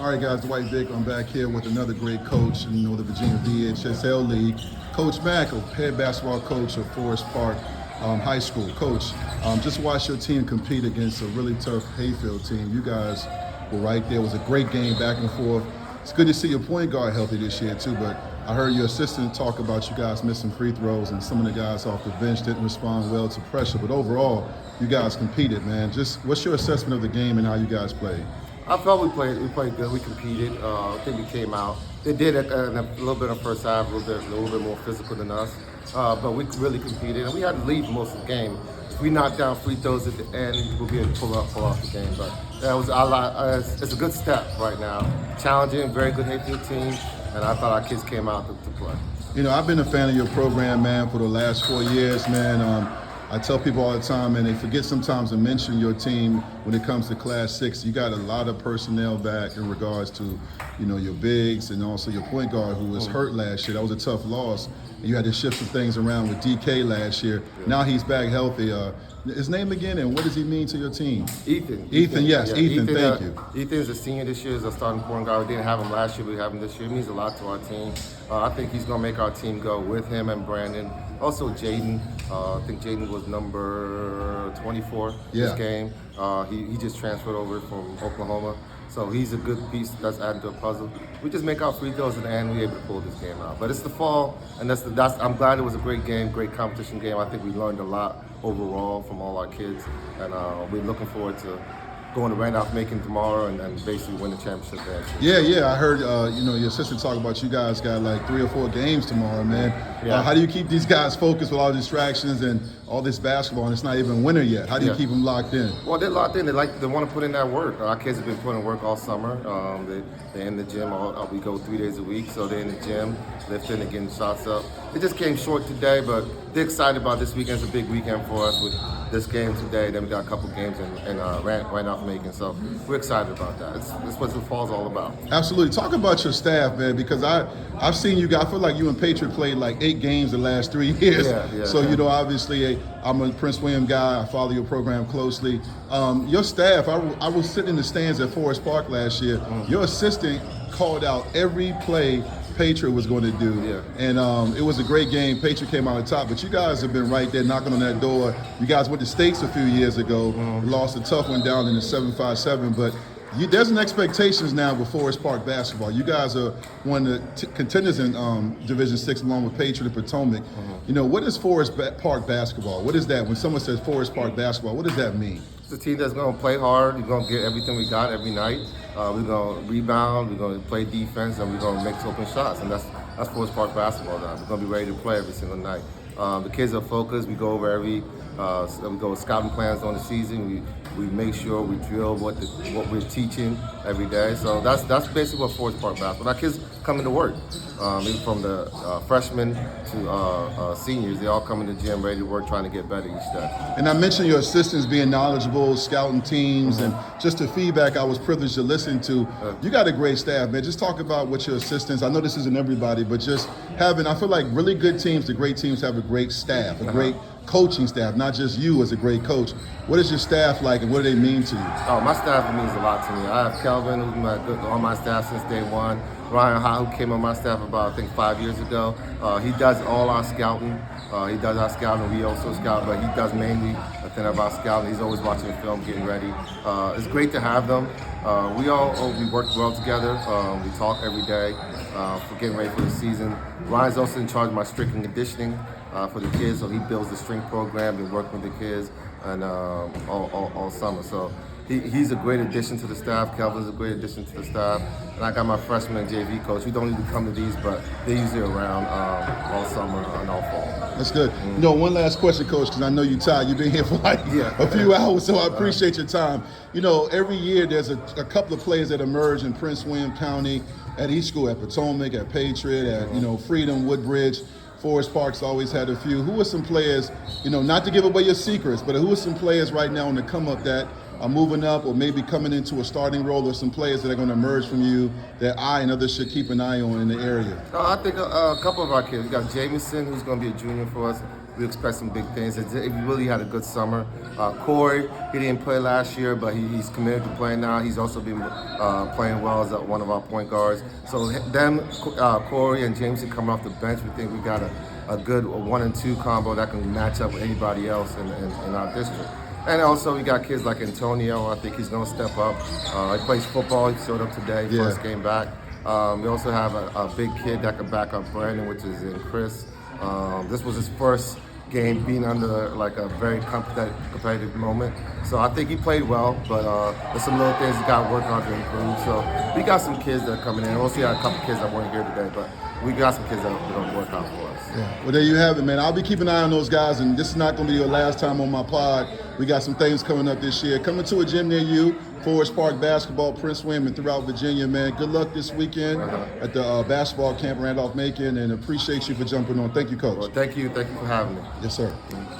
All right, guys, Dwight Vick. I'm back here with another great coach, the Virginia VHS Fall League. Coach Mack, head basketball coach of Forest Park High School. Coach, just watched your team compete against a really tough Hayfield team. You guys were right there. It was a great game, back and forth. It's good to see your point guard healthy this year, too, but I heard your assistant talk about you guys missing free throws and some of the guys off the bench didn't respond well to pressure, but overall, you guys competed, man. Just what's your assessment of the game and how you guys played? I felt we played good. We competed. I think we came out. They did it a little bit in the first half, a little bit more physical than us. But we really competed, and we had to lead most of the game. If we knocked down free throws at the end, we'll be able to pull off the game. But that was it's a good step right now. Challenging, very good Hayfield team, and I thought our kids came out to play. I've been a fan of your program, man, for the last 4 years, man. I tell people all the time, and they forget sometimes to mention your team when it comes to Class 6. You got a lot of personnel back in regards to, your bigs and also your point guard who was hurt last year. That was a tough loss. You had to shift some things around with DK last year. Yeah. Now he's back healthy. His name again, and what does he mean to your team? Ethan. Yes, yeah. Ethan, thank you. Ethan's a senior this year, is a starting point guard. We didn't have him last year, we have him this year. It means a lot to our team. I think he's going to make our team go with him and Brandon. Also Jaden. I think Jaden was number 24 this game. He just transferred over from Oklahoma. So he's a good piece that's added to a puzzle. We just make our free throws at the end, we're able to pull this game out. But it's the fall, and I'm glad it was a great game, great competition game. I think we learned a lot overall from all our kids, and we're looking forward to going to Randolph-Macon tomorrow and basically win the championship there. Yeah. I heard your assistant talk about you guys got like 3 or 4 games tomorrow, man. Yeah. How do you keep these guys focused with all the distractions and all this basketball, and it's not even winter yet? How do you keep them locked in? Well, they're locked in. They want to put in that work. Our kids have been putting in work all summer. They're in the gym. We go 3 days a week, so they're in the gym, lifting and getting shots up. It just came short today, but they're excited about this weekend. It's a big weekend for us with this game today. Then we got a couple games in Randolph-Macon, so we're excited about that. It's what the fall's all about. Absolutely. Talk about your staff, man, because I've seen you guys. I feel like you and Patriot played like 8 games the last 3 years. Yeah. So obviously, I'm a Prince William guy. I follow your program closely. Your staff. I was sitting in the stands at Forest Park last year. Your assistant called out every play Patriot was going to do. Yeah. And it was a great game. Patriot came out on top, but you guys have been right there knocking on that door. You guys went to States a few years ago, lost a tough one down in the 7-5-7, but there's an expectations now with Forest Park basketball. You guys are one of the contenders in Division 6 along with Patriot and Potomac. What is Forest Park basketball? What is that? When someone says Forest Park basketball, what does that mean? It's a team that's going to play hard. We're going to get everything we got every night. We're going to rebound. We're going to play defense, and we're going to make open shots. And that's Forest Park basketball now. We're going to be ready to play every single night. The kids are focused. We go over we go with scouting plans on the season. We make sure we drill what we're teaching every day. So that's basically what Forest Park basketball. Our kids coming to work, even from the freshmen to seniors. They all come in the gym ready to work, trying to get better each day. And I mentioned your assistants being knowledgeable, scouting teams, and just the feedback I was privileged to listen to. You got a great staff, man. Just talk about what your assistants. I know this isn't everybody, but just I feel like really good teams, the great teams have a great staff, a great coaching staff, not just you as a great coach. What is your staff like, and what do they mean to you? Oh, my staff means a lot to me. I have Kelvin, who's on my staff since day one. Ryan Ha, who came on my staff about, I think, 5 years ago. He does all our scouting. He does our scouting. We also scout, but he does mainly a thing of our scouting. He's always watching the film, getting ready. It's great to have them. We work well together. We talk every day for getting ready for the season. Ryan's also in charge of my strength and conditioning for the kids, so he builds the strength program and work with the kids and all summer. So he's a great addition to the staff. Kelvin's a great addition to the staff. And I got my freshman and JV coach. We don't even come to these, but they're usually around all summer and all fall. That's good. One last question, Coach, because I know you're tired. You've been here for a few hours, so I appreciate your time. Every year there's a couple of players that emerge in Prince William County at each school, at Potomac, at Patriot, at Freedom, Woodbridge. Forest Park's always had a few. Who are some players, not to give away your secrets, but who are some players right now on the come up that are moving up or maybe coming into a starting role, or some players that are going to emerge from you that I and others should keep an eye on in the area? I think a couple of our kids. We got Jamison, who's going to be a junior for us. We expect some big things. He really had a good summer. Corey, he didn't play last year, but he's committed to playing now. He's also been playing well as one of our point guards. So Corey and Jameson coming off the bench, we think we got a good 1 and 2 combo that can match up with anybody else in our district. And also we got kids like Antonio. I think he's going to step up. He plays football. He showed up today, first game back. We also have a big kid that can back up Brandon, which is in Chris. This was his first game being under like a very competitive moment. So I think he played well, but there's some little things he got to work on to improve. So we got some kids that are coming in. We'll see a couple kids that weren't here today, but we got some kids that are going to work out for us. Yeah. Well, there you have it, man. I'll be keeping an eye on those guys, and this is not going to be your last time on my pod. We got some things coming up this year. Coming to a gym near you, Forest Park Basketball, Prince William, and throughout Virginia, man. Good luck this weekend at the basketball camp Randolph-Macon, and appreciate you for jumping on. Thank you, Coach. Well, thank you for having me. Yes, sir.